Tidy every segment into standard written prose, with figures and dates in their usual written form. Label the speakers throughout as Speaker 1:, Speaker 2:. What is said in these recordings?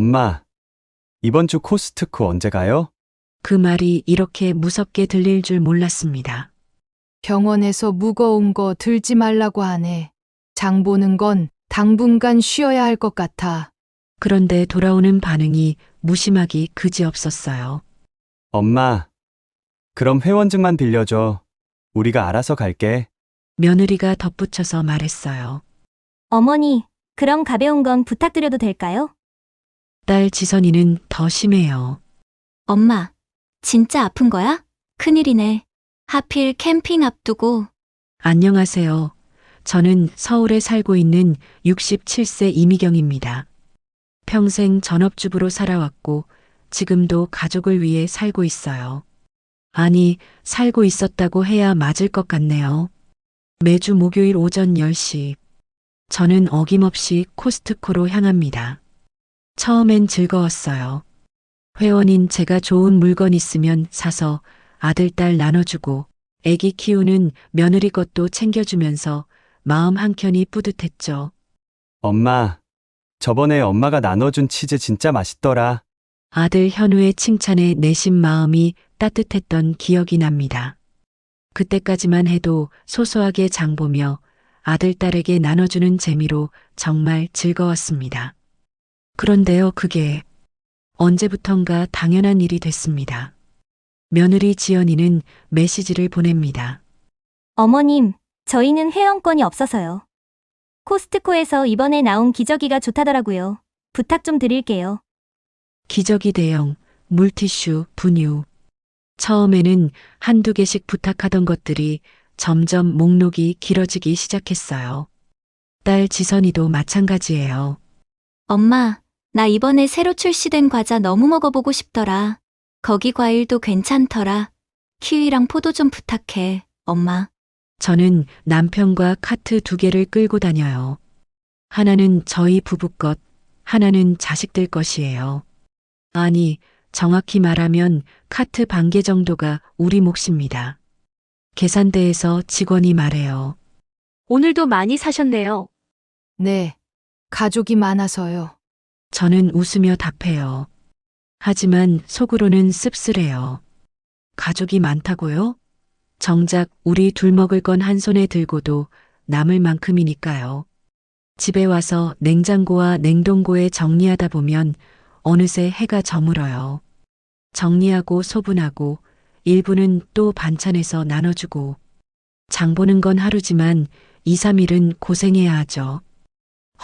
Speaker 1: 엄마, 이번 주 코스트코 언제 가요?
Speaker 2: 그 말이 이렇게 무섭게 들릴 줄 몰랐습니다.
Speaker 3: 병원에서 무거운 거 들지 말라고 하네. 장 보는 건 당분간 쉬어야 할 것 같아.
Speaker 2: 그런데 돌아오는 반응이 무심하기 그지없었어요.
Speaker 1: 엄마, 그럼 회원증만 빌려줘. 우리가 알아서 갈게.
Speaker 2: 며느리가 덧붙여서 말했어요.
Speaker 4: 어머니, 그럼 가벼운 건 부탁드려도 될까요?
Speaker 2: 딸 지선이는 더 심해요.
Speaker 5: 엄마, 진짜 아픈 거야? 큰일이네. 하필 캠핑 앞두고.
Speaker 2: 안녕하세요. 저는 서울에 살고 있는 67세 이미경입니다. 평생 전업주부로 살아왔고 지금도 가족을 위해 살고 있어요. 아니, 살고 있었다고 해야 맞을 것 같네요. 매주 목요일 오전 10시, 저는 어김없이 코스트코로 향합니다. 처음엔 즐거웠어요. 회원인 제가 좋은 물건 있으면 사서 아들, 딸 나눠주고 애기 키우는 며느리 것도 챙겨주면서 마음 한켠이 뿌듯했죠.
Speaker 1: 엄마, 저번에 엄마가 나눠준 치즈 진짜 맛있더라.
Speaker 2: 아들 현우의 칭찬에 내심 마음이 따뜻했던 기억이 납니다. 그때까지만 해도 소소하게 장보며 아들, 딸에게 나눠주는 재미로 정말 즐거웠습니다. 그런데요, 그게 언제부턴가 당연한 일이 됐습니다. 며느리 지연이는 메시지를 보냅니다.
Speaker 4: 어머님, 저희는 회원권이 없어서요. 코스트코에서 이번에 나온 기저귀가 좋다더라고요. 부탁 좀 드릴게요.
Speaker 2: 기저귀 대용, 물티슈, 분유. 처음에는 한두 개씩 부탁하던 것들이 점점 목록이 길어지기 시작했어요. 딸 지선이도 마찬가지예요.
Speaker 5: 엄마, 나 이번에 새로 출시된 과자 너무 먹어보고 싶더라. 거기 과일도 괜찮더라. 키위랑 포도 좀 부탁해, 엄마.
Speaker 2: 저는 남편과 카트 2개를 끌고 다녀요. 하나는 저희 부부 것, 하나는 자식들 것이에요. 아니, 정확히 말하면 카트 반 개 정도가 우리 몫입니다. 계산대에서 직원이 말해요.
Speaker 6: 오늘도 많이 사셨네요.
Speaker 3: 네. 가족이 많아서요.
Speaker 2: 저는 웃으며 답해요. 하지만 속으로는 씁쓸해요. 가족이 많다고요? 정작 우리 둘 먹을 건 한 손에 들고도 남을 만큼이니까요. 집에 와서 냉장고와 냉동고에 정리하다 보면 어느새 해가 저물어요. 정리하고 소분하고 일부는 또 반찬에서 나눠주고 장 보는 건 하루지만 2, 3일은 고생해야 하죠.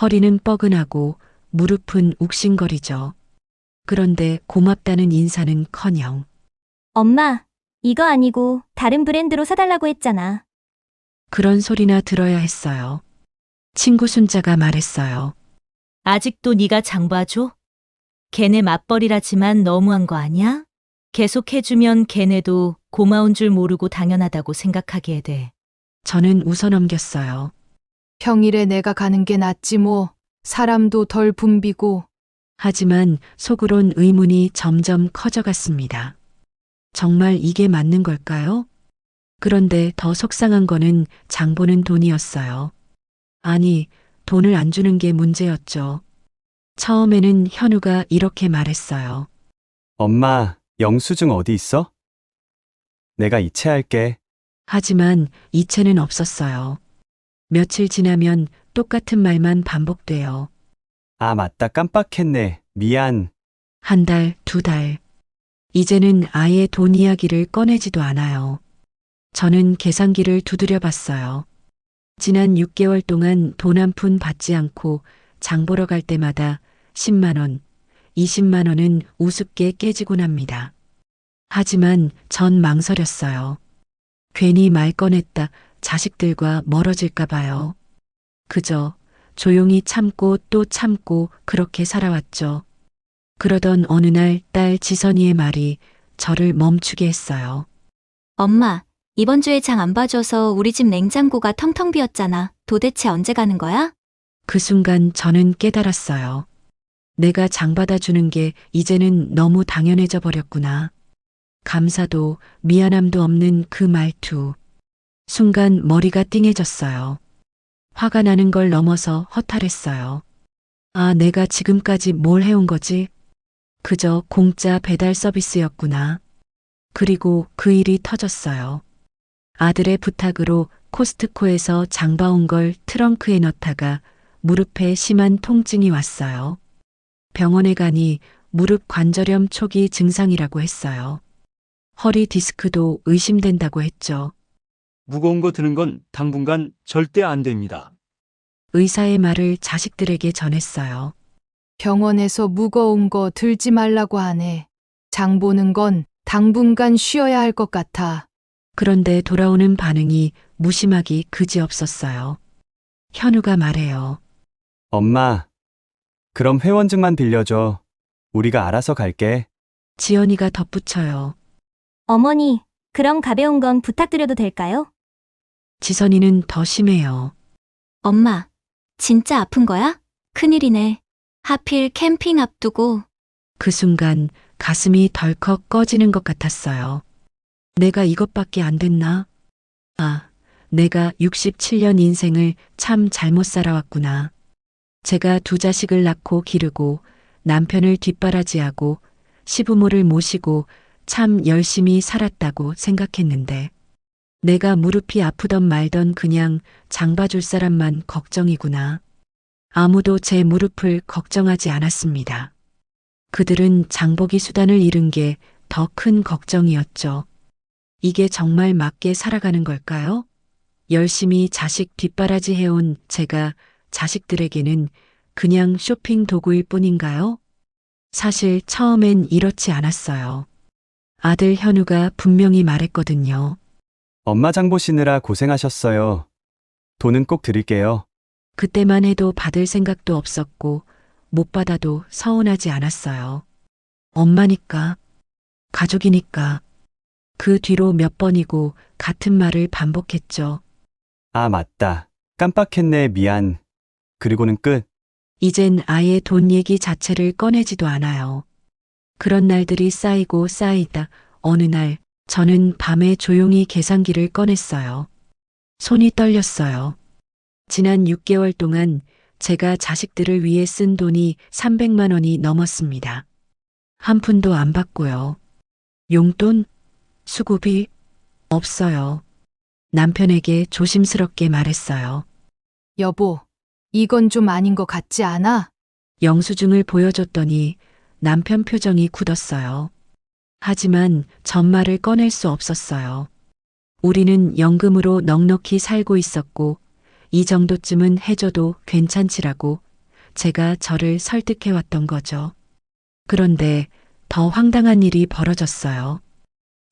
Speaker 2: 허리는 뻐근하고 무릎은 욱신거리죠. 그런데 고맙다는 인사는커녕
Speaker 4: 엄마, 이거 아니고 다른 브랜드로 사달라고 했잖아.
Speaker 2: 그런 소리나 들어야 했어요. 친구 순자가 말했어요.
Speaker 7: 아직도 네가 장 봐줘? 걔네 맞벌이라지만 너무한 거 아니야? 계속 해주면 걔네도 고마운 줄 모르고 당연하다고 생각하게 돼.
Speaker 2: 저는 웃어넘겼어요.
Speaker 3: 평일에 내가 가는 게 낫지 뭐. 사람도 덜 붐비고.
Speaker 2: 하지만 속으론 의문이 점점 커져갔습니다. 정말 이게 맞는 걸까요? 그런데 더 속상한 거는 장 보는 돈이었어요. 아니, 돈을 안 주는 게 문제였죠. 처음에는 현우가 이렇게 말했어요.
Speaker 1: 엄마, 영수증 어디 있어? 내가 이체할게.
Speaker 2: 하지만 이체는 없었어요. 며칠 지나면 똑같은 말만 반복돼요.
Speaker 1: 아, 맞다. 깜빡했네. 미안.
Speaker 2: 한 달, 2달. 이제는 아예 돈 이야기를 꺼내지도 않아요. 저는 계산기를 두드려 봤어요. 지난 6개월 동안 돈 한 푼 받지 않고 장 보러 갈 때마다 10만 원, 20만 원은 우습게 깨지곤 합니다. 하지만 전 망설였어요. 괜히 말 꺼냈다 자식들과 멀어질까 봐요. 그저 조용히 참고 또 참고 그렇게 살아왔죠. 그러던 어느 날 딸 지선이의 말이 저를 멈추게 했어요.
Speaker 5: 엄마, 이번 주에 장 안 봐줘서 우리 집 냉장고가 텅텅 비었잖아. 도대체 언제 가는 거야?
Speaker 2: 그 순간 저는 깨달았어요. 내가 장 받아주는 게 이제는 너무 당연해져 버렸구나. 감사도 미안함도 없는 그 말투. 순간 머리가 띵해졌어요. 화가 나는 걸 넘어서 허탈했어요. 아, 내가 지금까지 뭘 해온 거지? 그저 공짜 배달 서비스였구나. 그리고 그 일이 터졌어요. 아들의 부탁으로 코스트코에서 장봐온 걸 트렁크에 넣다가 무릎에 심한 통증이 왔어요. 병원에 가니 무릎 관절염 초기 증상이라고 했어요. 허리 디스크도 의심된다고 했죠.
Speaker 8: 무거운 거 드는 건 당분간 절대 안 됩니다.
Speaker 2: 의사의 말을 자식들에게 전했어요.
Speaker 3: 병원에서 무거운 거 들지 말라고 하네. 장 보는 건 당분간 쉬어야 할 것 같아.
Speaker 2: 그런데 돌아오는 반응이 무심하기 그지없었어요. 현우가 말해요.
Speaker 1: 엄마, 그럼 회원증만 빌려줘. 우리가 알아서 갈게.
Speaker 2: 지연이가 덧붙여요.
Speaker 4: 어머니, 그럼 가벼운 건 부탁드려도 될까요?
Speaker 2: 지선이는 더 심해요.
Speaker 5: 엄마, 진짜 아픈 거야? 큰일이네. 하필 캠핑 앞두고.
Speaker 2: 그 순간 가슴이 덜컥 꺼지는 것 같았어요. 내가 이것밖에 안 됐나? 아, 내가 67년 인생을 참 잘못 살아왔구나. 제가 두 자식을 낳고 기르고 남편을 뒷바라지하고 시부모를 모시고 참 열심히 살았다고 생각했는데 내가 무릎이 아프던 말던 그냥 장 봐줄 사람만 걱정이구나. 아무도 제 무릎을 걱정하지 않았습니다. 그들은 장보기 수단을 잃은 게 더 큰 걱정이었죠. 이게 정말 맞게 살아가는 걸까요? 열심히 자식 뒷바라지 해온 제가 자식들에게는 그냥 쇼핑 도구일 뿐인가요? 사실 처음엔 이렇지 않았어요. 아들 현우가 분명히 말했거든요.
Speaker 1: 엄마 장 보시느라 고생하셨어요. 돈은 꼭 드릴게요.
Speaker 2: 그때만 해도 받을 생각도 없었고 못 받아도 서운하지 않았어요. 엄마니까, 가족이니까. 그 뒤로 몇 번이고 같은 말을 반복했죠.
Speaker 1: 아, 맞다. 깜빡했네. 미안. 그리고는 끝.
Speaker 2: 이젠 아예 돈 얘기 자체를 꺼내지도 않아요. 그런 날들이 쌓이고 쌓이다 어느 날 저는 밤에 조용히 계산기를 꺼냈어요. 손이 떨렸어요. 지난 6개월 동안 제가 자식들을 위해 쓴 돈이 300만 원이 넘었습니다. 한 푼도 안 받고요. 용돈? 수고비? 없어요. 남편에게 조심스럽게 말했어요.
Speaker 3: 여보, 이건 좀 아닌 것 같지 않아?
Speaker 2: 영수증을 보여줬더니 남편 표정이 굳었어요. 하지만 전말을 꺼낼 수 없었어요. 우리는 연금으로 넉넉히 살고 있었고 이 정도쯤은 해줘도 괜찮지라고 제가 저를 설득해왔던 거죠. 그런데 더 황당한 일이 벌어졌어요.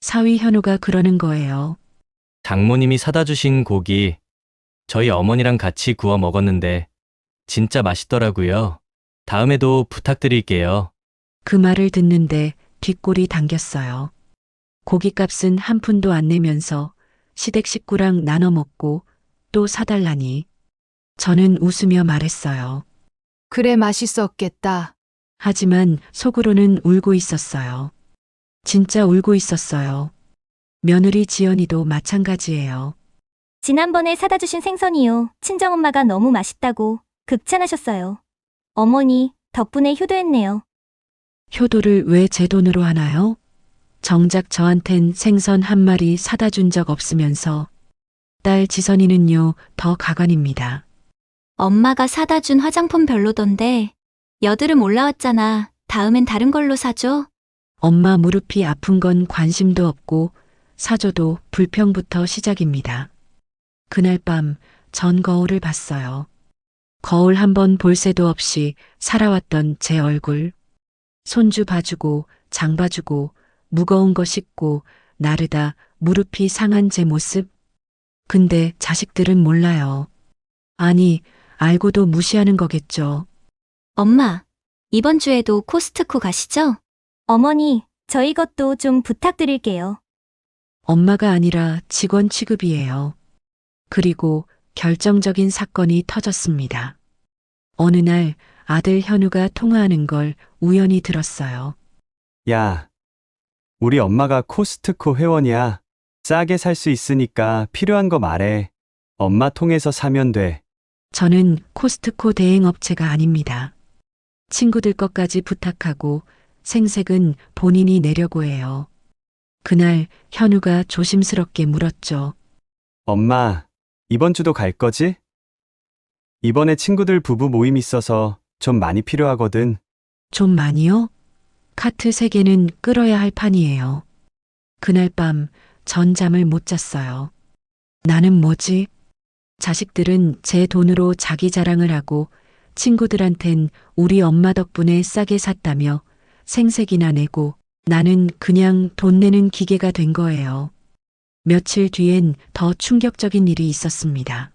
Speaker 2: 사위 현우가 그러는 거예요.
Speaker 9: 장모님이 사다 주신 고기 저희 어머니랑 같이 구워 먹었는데 진짜 맛있더라고요. 다음에도 부탁드릴게요.
Speaker 2: 그 말을 듣는데 뒷골이 당겼어요. 고깃값은 한 푼도 안 내면서 시댁 식구랑 나눠 먹고 또 사달라니. 저는 웃으며 말했어요.
Speaker 3: 그래 맛있었겠다.
Speaker 2: 하지만 속으로는 울고 있었어요. 진짜 울고 있었어요. 며느리 지연이도 마찬가지예요.
Speaker 4: 지난번에 사다 주신 생선이요. 친정엄마가 너무 맛있다고 극찬하셨어요. 어머니, 덕분에 효도했네요.
Speaker 2: 효도를 왜 제 돈으로 하나요? 정작 저한텐 생선 한 마리 사다 준 적 없으면서 딸 지선이는요 더 가관입니다.
Speaker 5: 엄마가 사다 준 화장품 별로던데. 여드름 올라왔잖아. 다음엔 다른 걸로 사줘.
Speaker 2: 엄마 무릎이 아픈 건 관심도 없고 사줘도 불평부터 시작입니다. 그날 밤 전 거울을 봤어요. 거울 한번 볼 새도 없이 살아왔던 제 얼굴. 손주 봐주고 장 봐주고 무거운 거 싣고 나르다 무릎이 상한 제 모습. 근데 자식들은 몰라요. 아니, 알고도 무시하는 거겠죠.
Speaker 5: 엄마, 이번 주에도 코스트코 가시죠?
Speaker 4: 어머니, 저희 것도 좀 부탁드릴게요.
Speaker 2: 엄마가 아니라 직원 취급이에요. 그리고 결정적인 사건이 터졌습니다. 어느 날 아들 현우가 통화하는 걸 우연히 들었어요.
Speaker 1: 야, 우리 엄마가 코스트코 회원이야. 싸게 살 수 있으니까 필요한 거 말해. 엄마 통해서 사면 돼.
Speaker 2: 저는 코스트코 대행업체가 아닙니다. 친구들 것까지 부탁하고 생색은 본인이 내려고 해요. 그날 현우가 조심스럽게 물었죠.
Speaker 1: 엄마, 이번 주도 갈 거지? 이번에 친구들 부부 모임 있어서 좀 많이 필요하거든.
Speaker 2: 좀 많이요? 카트 3개는 끌어야 할 판이에요. 그날 밤 전 잠을 못 잤어요. 나는 뭐지? 자식들은 제 돈으로 자기 자랑을 하고 친구들한텐 우리 엄마 덕분에 싸게 샀다며 생색이나 내고 나는 그냥 돈 내는 기계가 된 거예요. 며칠 뒤엔 더 충격적인 일이 있었습니다.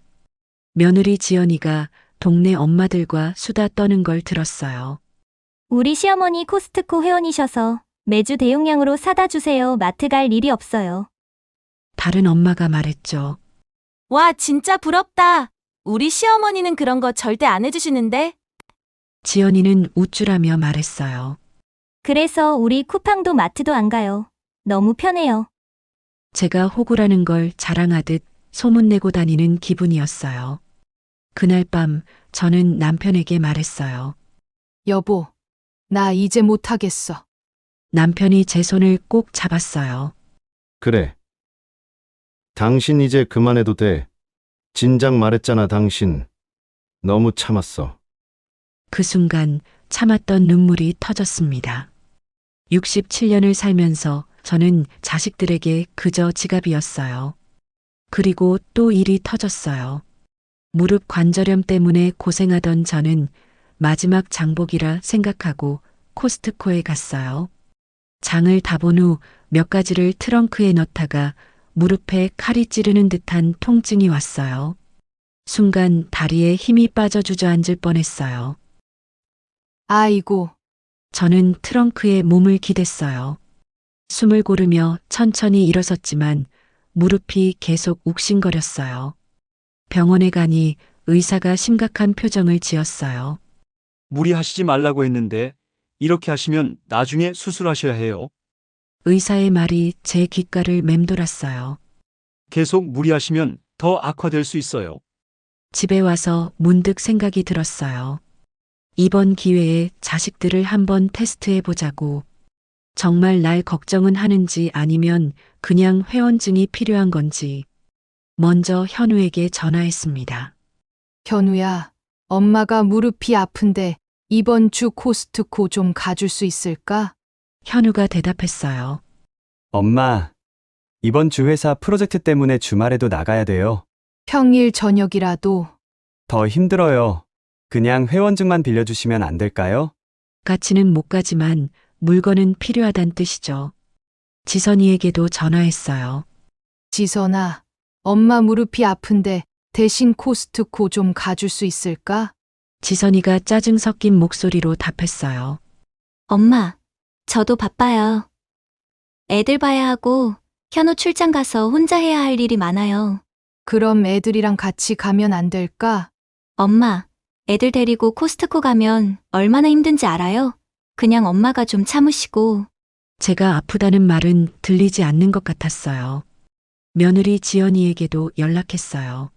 Speaker 2: 며느리 지연이가 동네 엄마들과 수다 떠는 걸 들었어요.
Speaker 4: 우리 시어머니 코스트코 회원이셔서 매주 대용량으로 사다 주세요. 마트 갈 일이 없어요.
Speaker 2: 다른 엄마가 말했죠.
Speaker 10: 와, 진짜 부럽다. 우리 시어머니는 그런 거 절대 안 해주시는데?
Speaker 2: 지연이는 우쭐하며 말했어요.
Speaker 4: 그래서 우리 쿠팡도 마트도 안 가요. 너무 편해요.
Speaker 2: 제가 호구라는 걸 자랑하듯 소문내고 다니는 기분이었어요. 그날 밤 저는 남편에게 말했어요.
Speaker 3: 여보, 나 이제 못하겠어.
Speaker 2: 남편이 제 손을 꼭 잡았어요.
Speaker 11: 그래. 당신 이제 그만해도 돼. 진작 말했잖아, 당신. 너무 참았어.
Speaker 2: 그 순간 참았던 눈물이 터졌습니다. 67년을 살면서 저는 자식들에게 그저 지갑이었어요. 그리고 또 일이 터졌어요. 무릎 관절염 때문에 고생하던 저는 마지막 장복이라 생각하고 코스트코에 갔어요. 장을 다 본 후 몇 가지를 트렁크에 넣다가 무릎에 칼이 찌르는 듯한 통증이 왔어요. 순간 다리에 힘이 빠져 주저앉을 뻔했어요.
Speaker 3: 아이고,
Speaker 2: 저는 트렁크에 몸을 기댔어요. 숨을 고르며 천천히 일어섰지만 무릎이 계속 욱신거렸어요. 병원에 가니 의사가 심각한 표정을 지었어요.
Speaker 8: 무리하시지 말라고 했는데 이렇게 하시면 나중에 수술하셔야 해요.
Speaker 2: 의사의 말이 제 귓가를 맴돌았어요.
Speaker 8: 계속 무리하시면 더 악화될 수 있어요.
Speaker 2: 집에 와서 문득 생각이 들었어요. 이번 기회에 자식들을 한번 테스트해 보자고. 정말 날 걱정은 하는지 아니면 그냥 회원증이 필요한 건지. 먼저 현우에게 전화했습니다.
Speaker 3: 현우야, 엄마가 무릎이 아픈데 이번 주 코스트코 좀 가줄 수 있을까?
Speaker 2: 현우가 대답했어요.
Speaker 1: 엄마, 이번 주 회사 프로젝트 때문에 주말에도 나가야 돼요.
Speaker 3: 평일 저녁이라도.
Speaker 1: 더 힘들어요. 그냥 회원증만 빌려주시면 안 될까요?
Speaker 2: 같이는 못 가지만 물건은 필요하단 뜻이죠. 지선이에게도 전화했어요.
Speaker 3: 지선아, 엄마 무릎이 아픈데 대신 코스트코 좀 가줄 수 있을까?
Speaker 2: 지선이가 짜증 섞인 목소리로 답했어요.
Speaker 5: 엄마, 저도 바빠요. 애들 봐야 하고 현우 출장 가서 혼자 해야 할 일이 많아요.
Speaker 3: 그럼 애들이랑 같이 가면 안 될까?
Speaker 5: 엄마, 애들 데리고 코스트코 가면 얼마나 힘든지 알아요? 그냥 엄마가 좀 참으시고.
Speaker 2: 제가 아프다는 말은 들리지 않는 것 같았어요. 며느리 지연이에게도 연락했어요.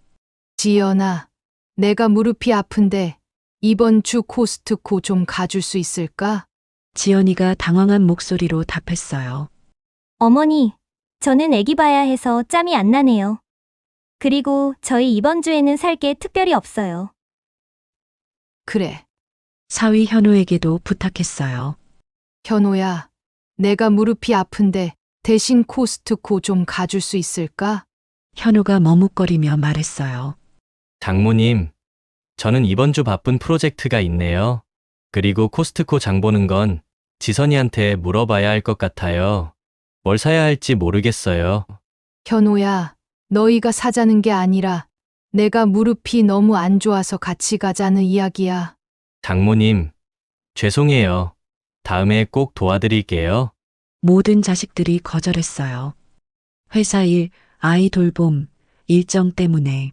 Speaker 3: 지연아, 내가 무릎이 아픈데 이번 주 코스트코 좀 가줄 수 있을까?
Speaker 2: 지연이가 당황한 목소리로 답했어요.
Speaker 4: 어머니, 저는 애기 봐야 해서 짬이 안 나네요. 그리고 저희 이번 주에는 살 게 특별히 없어요.
Speaker 3: 그래,
Speaker 2: 사위 현우에게도 부탁했어요.
Speaker 3: 현우야, 내가 무릎이 아픈데 대신 코스트코 좀 가줄 수 있을까?
Speaker 2: 현우가 머뭇거리며 말했어요.
Speaker 9: 장모님, 저는 이번 주 바쁜 프로젝트가 있네요. 그리고 코스트코 장 보는 건 지선이한테 물어봐야 할 것 같아요. 뭘 사야 할지 모르겠어요.
Speaker 3: 현우야, 너희가 사자는 게 아니라 내가 무릎이 너무 안 좋아서 같이 가자는 이야기야.
Speaker 9: 장모님, 죄송해요. 다음에 꼭 도와드릴게요.
Speaker 2: 모든 자식들이 거절했어요. 회사 일, 아이 돌봄, 일정 때문에.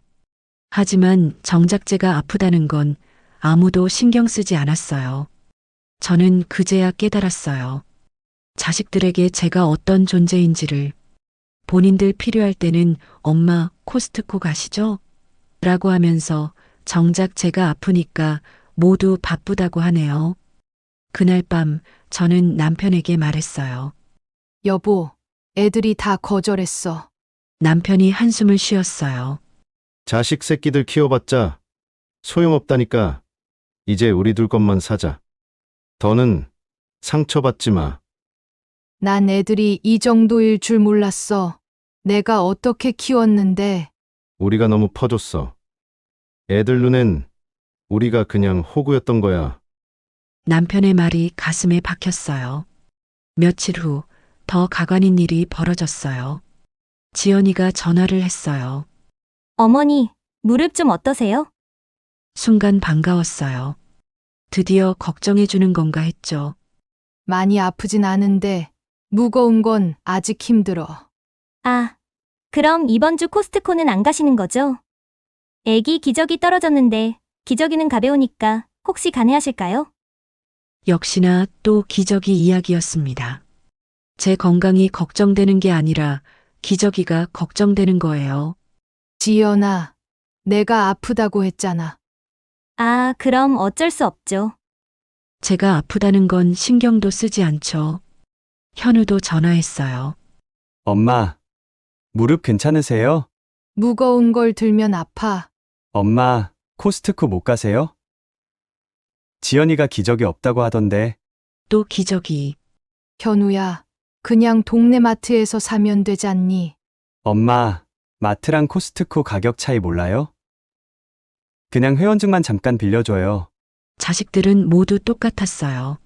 Speaker 2: 하지만 정작 제가 아프다는 건 아무도 신경 쓰지 않았어요. 저는 그제야 깨달았어요. 자식들에게 제가 어떤 존재인지를. 본인들 필요할 때는 엄마 코스트코 가시죠? 라고 하면서 정작 제가 아프니까 모두 바쁘다고 하네요. 그날 밤 저는 남편에게 말했어요.
Speaker 3: 여보, 애들이 다 거절했어.
Speaker 2: 남편이 한숨을 쉬었어요.
Speaker 11: 자식 새끼들 키워봤자 소용없다니까. 이제 우리 둘 것만 사자. 더는 상처받지 마.
Speaker 3: 난 애들이 이 정도일 줄 몰랐어. 내가 어떻게 키웠는데.
Speaker 11: 우리가 너무 퍼줬어. 애들 눈엔 우리가 그냥 호구였던 거야.
Speaker 2: 남편의 말이 가슴에 박혔어요. 며칠 후 더 가관인 일이 벌어졌어요. 지연이가 전화를 했어요.
Speaker 4: 어머니, 무릎 좀 어떠세요?
Speaker 2: 순간 반가웠어요. 드디어 걱정해주는 건가 했죠.
Speaker 3: 많이 아프진 않은데 무거운 건 아직 힘들어.
Speaker 4: 아, 그럼 이번 주 코스트코는 안 가시는 거죠? 애기 기저귀 떨어졌는데 기저귀는 가벼우니까 혹시 가능하실까요?
Speaker 2: 역시나 또 기저귀 이야기였습니다. 제 건강이 걱정되는 게 아니라 기저귀가 걱정되는 거예요.
Speaker 3: 지연아, 내가 아프다고 했잖아.
Speaker 4: 아, 그럼 어쩔 수 없죠.
Speaker 2: 제가 아프다는 건 신경도 쓰지 않죠. 현우도 전화했어요.
Speaker 1: 엄마, 무릎 괜찮으세요?
Speaker 3: 무거운 걸 들면 아파.
Speaker 1: 엄마, 코스트코 못 가세요? 지연이가 기저귀 없다고 하던데.
Speaker 2: 또 기저귀.
Speaker 3: 현우야, 그냥 동네 마트에서 사면 되잖니.
Speaker 1: 엄마, 마트랑 코스트코 가격 차이 몰라요? 그냥 회원증만 잠깐 빌려줘요.
Speaker 2: 자식들은 모두 똑같았어요.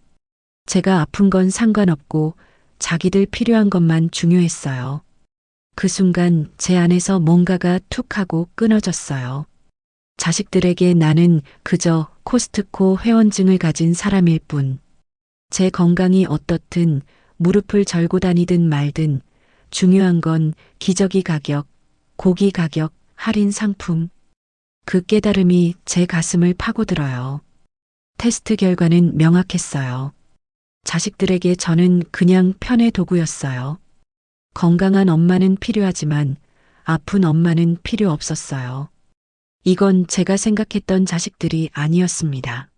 Speaker 2: 제가 아픈 건 상관없고 자기들 필요한 것만 중요했어요. 그 순간 제 안에서 뭔가가 툭 하고 끊어졌어요. 자식들에게 나는 그저 코스트코 회원증을 가진 사람일 뿐. 제 건강이 어떻든 무릎을 절고 다니든 말든 중요한 건 기저귀 가격, 고기 가격, 할인 상품. 그 깨달음이 제 가슴을 파고들어요. 테스트 결과는 명확했어요. 자식들에게 저는 그냥 편의 도구였어요. 건강한 엄마는 필요하지만 아픈 엄마는 필요 없었어요. 이건 제가 생각했던 자식들이 아니었습니다.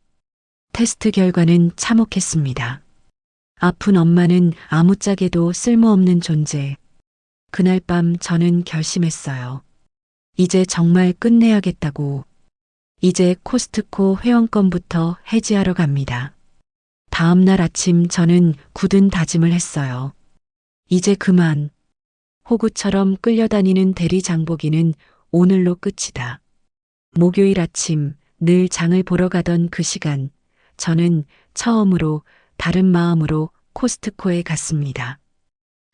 Speaker 2: 테스트 결과는 참혹했습니다. 아픈 엄마는 아무짝에도 쓸모없는 존재. 그날 밤 저는 결심했어요. 이제 정말 끝내야겠다고. 이제 코스트코 회원권부터 해지하러 갑니다. 다음 날 아침 저는 굳은 다짐을 했어요. 이제 그만. 호구처럼 끌려다니는 대리 장보기는 오늘로 끝이다. 목요일 아침 늘 장을 보러 가던 그 시간, 저는 처음으로 다른 마음으로 코스트코에 갔습니다.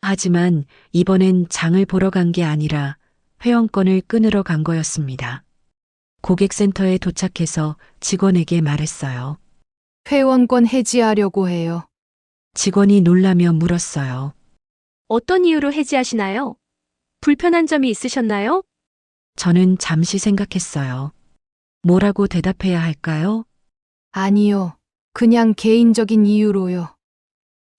Speaker 2: 하지만 이번엔 장을 보러 간 게 아니라 회원권을 끊으러 간 거였습니다. 고객센터에 도착해서 직원에게 말했어요.
Speaker 3: 회원권 해지하려고 해요.
Speaker 2: 직원이 놀라며 물었어요.
Speaker 6: 어떤 이유로 해지하시나요? 불편한 점이 있으셨나요?
Speaker 2: 저는 잠시 생각했어요. 뭐라고 대답해야 할까요?
Speaker 3: 아니요. 그냥 개인적인 이유로요.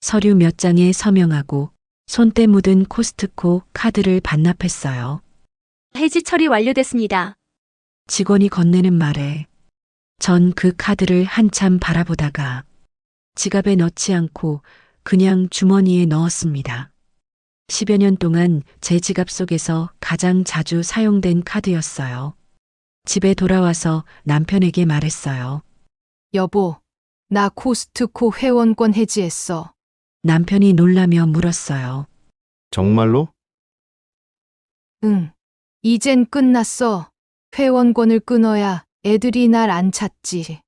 Speaker 2: 서류 몇 장에 서명하고 손때 묻은 코스트코 카드를 반납했어요.
Speaker 6: 해지 처리 완료됐습니다.
Speaker 2: 직원이 건네는 말에 전 그 카드를 한참 바라보다가 지갑에 넣지 않고 그냥 주머니에 넣었습니다. 10여 년 동안 제 지갑 속에서 가장 자주 사용된 카드였어요. 집에 돌아와서 남편에게 말했어요.
Speaker 3: 여보, 나 코스트코 회원권 해지했어.
Speaker 2: 남편이 놀라며 물었어요.
Speaker 11: 정말로?
Speaker 3: 응. 이젠 끝났어. 회원권을 끊어야 애들이 날 안 찾지.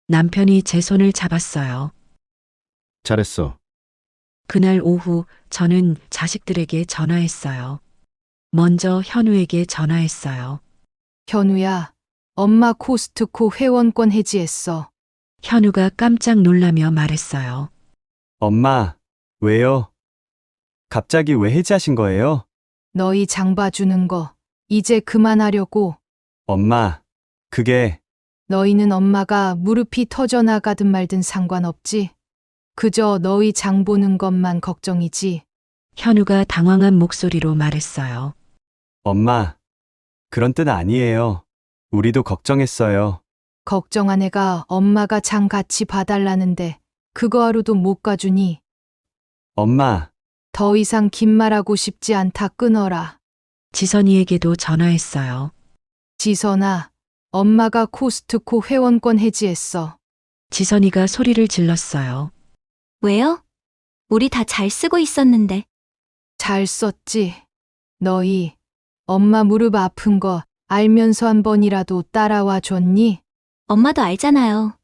Speaker 2: 남편이 제 손을 잡았어요.
Speaker 11: 잘했어.
Speaker 2: 그날 오후 저는 자식들에게 전화했어요. 먼저 현우에게 전화했어요.
Speaker 3: 현우야, 엄마 코스트코 회원권 해지했어.
Speaker 2: 현우가 깜짝 놀라며 말했어요.
Speaker 1: 엄마, 왜요? 갑자기 왜 해지하신 거예요?
Speaker 3: 너희 장 봐주는 거 이제 그만하려고.
Speaker 1: 엄마, 그게
Speaker 3: 너희는 엄마가 무릎이 터져나가든 말든 상관없지. 그저 너희 장 보는 것만 걱정이지.
Speaker 2: 현우가 당황한 목소리로 말했어요.
Speaker 1: 엄마, 그런 뜻 아니에요. 우리도 걱정했어요.
Speaker 3: 걱정한 애가 엄마가 장 같이 봐달라는데 그거 하루도 못 가주니
Speaker 1: 엄마,
Speaker 3: 더 이상 긴 말하고 싶지 않다 끊어라.
Speaker 2: 지선이에게도 전화했어요.
Speaker 3: 지선아, 엄마가 코스트코 회원권 해지했어.
Speaker 2: 지선이가 소리를 질렀어요.
Speaker 5: 왜요? 우리 다 잘 쓰고 있었는데.
Speaker 3: 잘 썼지. 너희 엄마 무릎 아픈 거 알면서 한 번이라도 따라와 줬니?
Speaker 5: 엄마도 알잖아요.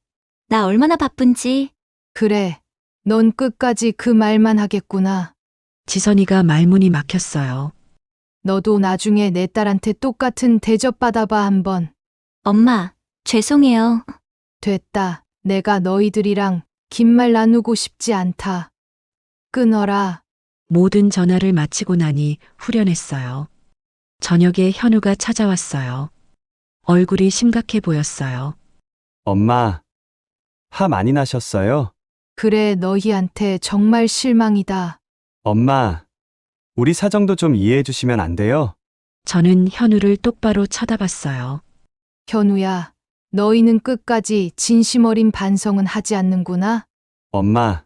Speaker 5: 나 얼마나 바쁜지.
Speaker 3: 그래, 넌 끝까지 그 말만 하겠구나.
Speaker 2: 지선이가 말문이 막혔어요.
Speaker 3: 너도 나중에 내 딸한테 똑같은 대접 받아봐 한번.
Speaker 5: 엄마, 죄송해요.
Speaker 3: 됐다. 내가 너희들이랑 긴 말 나누고 싶지 않다. 끊어라.
Speaker 2: 모든 전화를 마치고 나니 후련했어요. 저녁에 현우가 찾아왔어요. 얼굴이 심각해 보였어요.
Speaker 1: 엄마, 화 많이 나셨어요?
Speaker 3: 그래, 너희한테 정말 실망이다.
Speaker 1: 엄마, 우리 사정도 좀 이해해 주시면 안 돼요?
Speaker 2: 저는 현우를 똑바로 쳐다봤어요.
Speaker 3: 현우야, 너희는 끝까지 진심 어린 반성은 하지 않는구나.
Speaker 1: 엄마,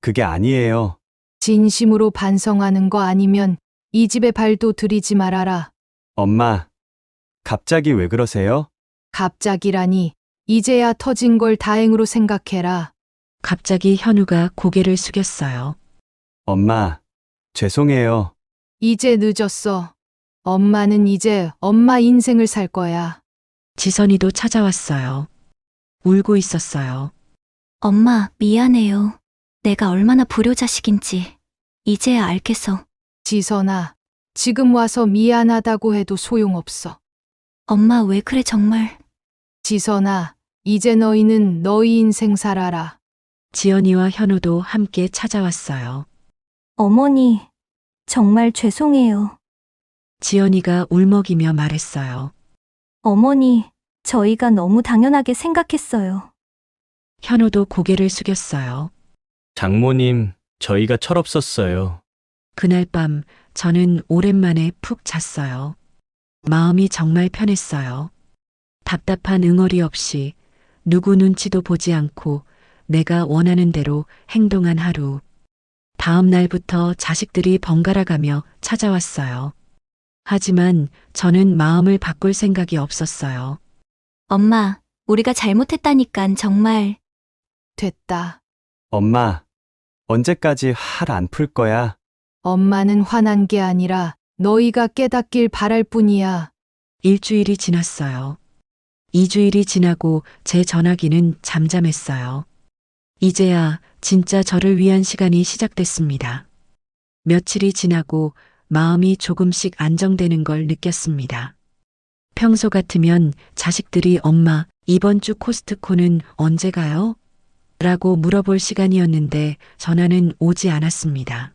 Speaker 1: 그게 아니에요.
Speaker 3: 진심으로 반성하는 거 아니면 이 집에 발도 들이지 말아라.
Speaker 1: 엄마, 갑자기 왜 그러세요?
Speaker 3: 갑자기라니, 이제야 터진 걸 다행으로 생각해라.
Speaker 2: 갑자기 현우가 고개를 숙였어요.
Speaker 1: 엄마, 죄송해요.
Speaker 3: 이제 늦었어. 엄마는 이제 엄마 인생을 살 거야.
Speaker 2: 지선이도 찾아왔어요. 울고 있었어요.
Speaker 5: 엄마, 미안해요. 내가 얼마나 불효자식인지. 이제야 알겠어.
Speaker 3: 지선아, 지금 와서 미안하다고 해도 소용없어.
Speaker 5: 엄마, 왜 그래, 정말.
Speaker 3: 지선아, 이제 너희는 너희 인생 살아라.
Speaker 2: 지연이와 현우도 함께 찾아왔어요.
Speaker 4: 어머니, 정말 죄송해요.
Speaker 2: 지연이가 울먹이며 말했어요.
Speaker 4: 어머니, 저희가 너무 당연하게 생각했어요.
Speaker 2: 현우도 고개를 숙였어요.
Speaker 9: 장모님, 저희가 철없었어요.
Speaker 2: 그날 밤 저는 오랜만에 푹 잤어요. 마음이 정말 편했어요. 답답한 응어리 없이 누구 눈치도 보지 않고 내가 원하는 대로 행동한 하루. 다음 날부터 자식들이 번갈아가며 찾아왔어요. 하지만 저는 마음을 바꿀 생각이 없었어요.
Speaker 5: 엄마, 우리가 잘못했다니깐 정말.
Speaker 3: 됐다.
Speaker 1: 엄마, 언제까지 화를 안 풀 거야?
Speaker 3: 엄마는 화난 게 아니라 너희가 깨닫길 바랄 뿐이야.
Speaker 2: 일주일이 지났어요. 2주일이 지나고 제 전화기는 잠잠했어요. 이제야 진짜 저를 위한 시간이 시작됐습니다. 며칠이 지나고 마음이 조금씩 안정되는 걸 느꼈습니다. 평소 같으면 자식들이 엄마, 이번 주 코스트코는 언제 가요? 라고 물어볼 시간이었는데 전화는 오지 않았습니다.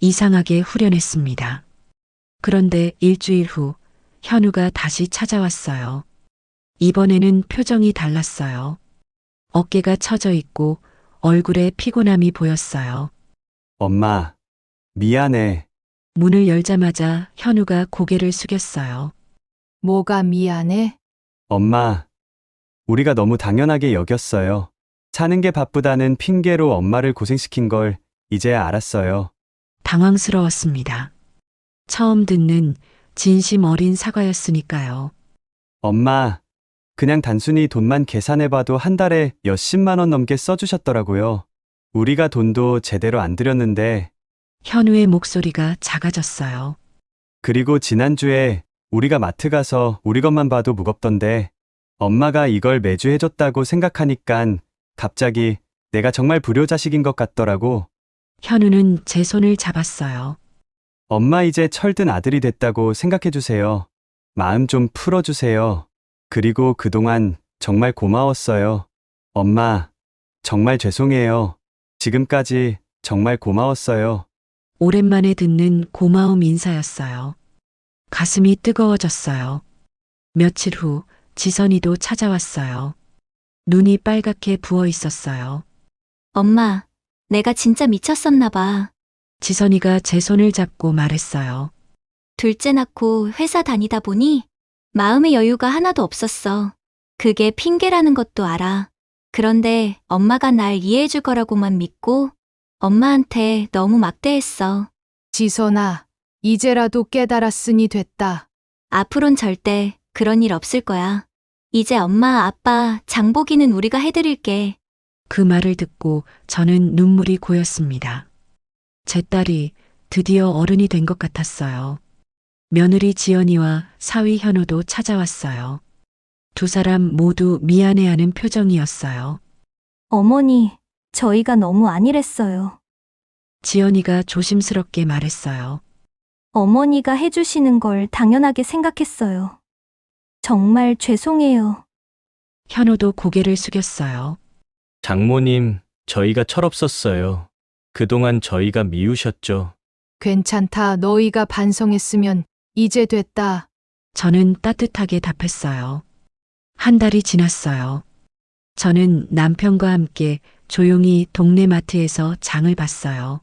Speaker 2: 이상하게 후련했습니다. 그런데 일주일 후 현우가 다시 찾아왔어요. 이번에는 표정이 달랐어요. 어깨가 처져 있고 얼굴에 피곤함이 보였어요.
Speaker 1: 엄마, 미안해.
Speaker 2: 문을 열자마자 현우가 고개를 숙였어요.
Speaker 3: 뭐가 미안해?
Speaker 1: 엄마, 우리가 너무 당연하게 여겼어요. 사는 게 바쁘다는 핑계로 엄마를 고생시킨 걸 이제야 알았어요.
Speaker 2: 당황스러웠습니다. 처음 듣는 진심 어린 사과였으니까요.
Speaker 1: 엄마, 그냥 단순히 돈만 계산해봐도 한 달에 몇십만 원 넘게 써주셨더라고요. 우리가 돈도 제대로 안 드렸는데.
Speaker 2: 현우의 목소리가 작아졌어요.
Speaker 1: 그리고 지난주에 우리가 마트 가서 우리 것만 봐도 무겁던데 엄마가 이걸 매주 해줬다고 생각하니깐 갑자기 내가 정말 불효자식인 것 같더라고.
Speaker 2: 현우는 제 손을 잡았어요.
Speaker 1: 엄마 이제 철든 아들이 됐다고 생각해주세요. 마음 좀 풀어주세요. 그리고 그동안 정말 고마웠어요. 엄마, 정말 죄송해요. 지금까지 정말 고마웠어요.
Speaker 2: 오랜만에 듣는 고마움 인사였어요. 가슴이 뜨거워졌어요. 며칠 후 지선이도 찾아왔어요. 눈이 빨갛게 부어 있었어요.
Speaker 5: 엄마, 내가 진짜 미쳤었나 봐.
Speaker 2: 지선이가 제 손을 잡고 말했어요.
Speaker 5: 둘째 낳고 회사 다니다 보니 마음의 여유가 하나도 없었어. 그게 핑계라는 것도 알아. 그런데 엄마가 날 이해해 줄 거라고만 믿고 엄마한테 너무 막대했어.
Speaker 3: 지선아, 이제라도 깨달았으니 됐다.
Speaker 5: 앞으론 절대 그런 일 없을 거야. 이제 엄마, 아빠, 장보기는 우리가 해드릴게.
Speaker 2: 그 말을 듣고 저는 눈물이 고였습니다. 제 딸이 드디어 어른이 된 것 같았어요. 며느리 지연이와 사위 현우도 찾아왔어요. 두 사람 모두 미안해하는 표정이었어요.
Speaker 4: 어머니, 저희가 너무 안일했어요.
Speaker 2: 지연이가 조심스럽게 말했어요.
Speaker 4: 어머니가 해주시는 걸 당연하게 생각했어요. 정말 죄송해요.
Speaker 2: 현우도 고개를 숙였어요.
Speaker 9: 장모님, 저희가 철없었어요. 그동안 저희가 미우셨죠.
Speaker 3: 괜찮다. 너희가 반성했으면 이제 됐다.
Speaker 2: 저는 따뜻하게 답했어요. 한 달이 지났어요. 저는 남편과 함께 조용히 동네 마트에서 장을 봤어요.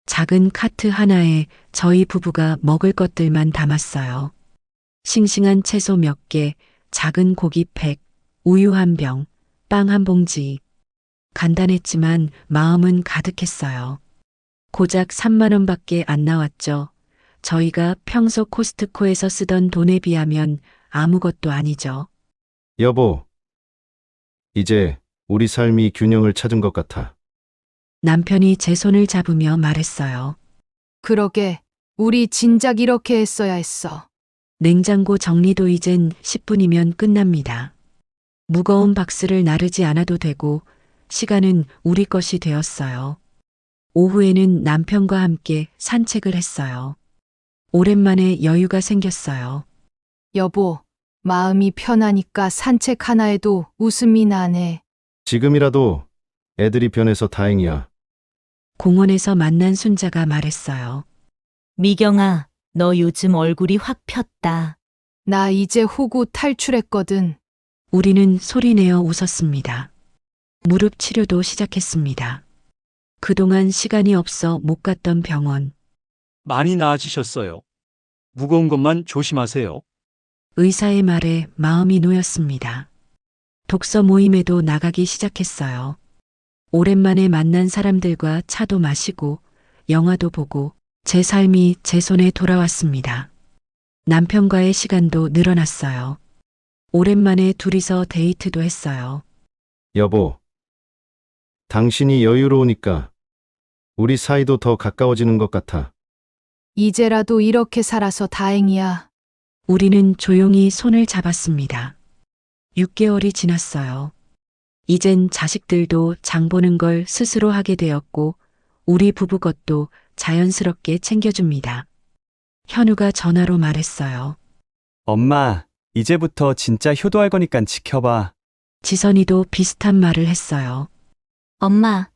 Speaker 2: 작은 카트 하나에 저희 부부가 먹을 것들만 담았어요. 싱싱한 채소 몇 개, 작은 고기 팩, 우유 한 병, 빵 한 봉지. 간단했지만 마음은 가득했어요. 고작 3만 원밖에 안 나왔죠. 저희가 평소 코스트코에서 쓰던 돈에 비하면 아무것도 아니죠.
Speaker 11: 여보, 이제 우리 삶이 균형을 찾은 것 같아.
Speaker 2: 남편이 제 손을 잡으며 말했어요.
Speaker 3: 그러게, 우리 진작 이렇게 했어야 했어.
Speaker 2: 냉장고 정리도 이젠 10분이면 끝납니다. 무거운 박스를 나르지 않아도 되고 시간은 우리 것이 되었어요. 오후에는 남편과 함께 산책을 했어요. 오랜만에 여유가 생겼어요.
Speaker 3: 여보, 마음이 편하니까 산책 하나에도 웃음이 나네.
Speaker 11: 지금이라도 애들이 변해서 다행이야.
Speaker 2: 공원에서 만난 순자가 말했어요.
Speaker 7: 미경아, 너 요즘 얼굴이 확 폈다.
Speaker 3: 나 이제 호구 탈출했거든.
Speaker 2: 우리는 소리내어 웃었습니다. 무릎 치료도 시작했습니다. 그동안 시간이 없어 못 갔던 병원.
Speaker 8: 많이 나아지셨어요. 무거운 것만 조심하세요.
Speaker 2: 의사의 말에 마음이 놓였습니다. 독서 모임에도 나가기 시작했어요. 오랜만에 만난 사람들과 차도 마시고 영화도 보고 제 삶이 제 손에 돌아왔습니다. 남편과의 시간도 늘어났어요. 오랜만에 둘이서 데이트도 했어요.
Speaker 11: 여보, 당신이 여유로우니까 우리 사이도 더 가까워지는 것 같아.
Speaker 3: 이제라도 이렇게 살아서 다행이야.
Speaker 2: 우리는 조용히 손을 잡았습니다. 6개월이 지났어요. 이젠 자식들도 장 보는 걸 스스로 하게 되었고 우리 부부 것도 자연스럽게 챙겨줍니다. 현우가 전화로 말했어요.
Speaker 1: 엄마, 이제부터 진짜 효도할 거니깐 지켜봐.
Speaker 2: 지선이도 비슷한 말을 했어요.
Speaker 5: 엄마,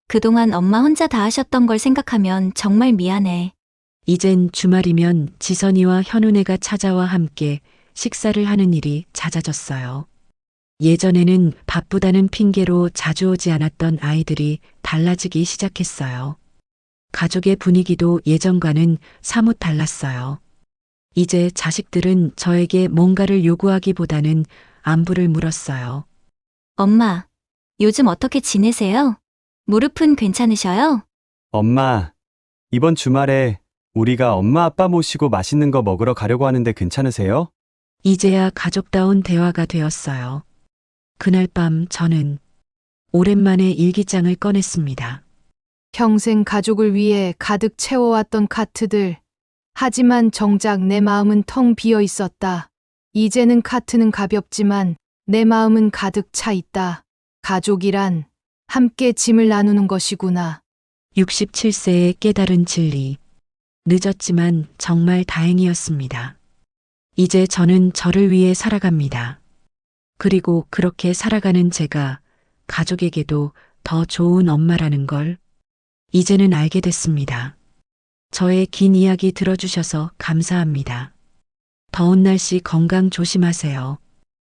Speaker 5: 그동안 엄마 혼자 다 하셨던 걸 생각하면 정말 미안해.
Speaker 2: 이젠 주말이면 지선이와 현우네가 찾아와 함께 식사를 하는 일이 잦아졌어요. 예전에는 바쁘다는 핑계로 자주 오지 않았던 아이들이 달라지기 시작했어요. 가족의 분위기도 예전과는 사뭇 달랐어요. 이제 자식들은 저에게 뭔가를 요구하기보다는 안부를 물었어요.
Speaker 5: 엄마, 요즘 어떻게 지내세요? 무릎은 괜찮으셔요?
Speaker 1: 엄마, 이번 주말에 우리가 엄마 아빠 모시고 맛있는 거 먹으러 가려고 하는데 괜찮으세요?
Speaker 2: 이제야 가족다운 대화가 되었어요. 그날 밤 저는 오랜만에 일기장을 꺼냈습니다.
Speaker 3: 평생 가족을 위해 가득 채워왔던 카트들. 하지만 정작 내 마음은 텅 비어 있었다. 이제는 카트는 가볍지만 내 마음은 가득 차 있다. 가족이란 함께 짐을 나누는 것이구나.
Speaker 2: 67세의 깨달은 진리. 늦었지만 정말 다행이었습니다. 이제 저는 저를 위해 살아갑니다. 그리고 그렇게 살아가는 제가 가족에게도 더 좋은 엄마라는 걸 이제는 알게 됐습니다. 저의 긴 이야기 들어주셔서 감사합니다. 더운 날씨 건강 조심하세요.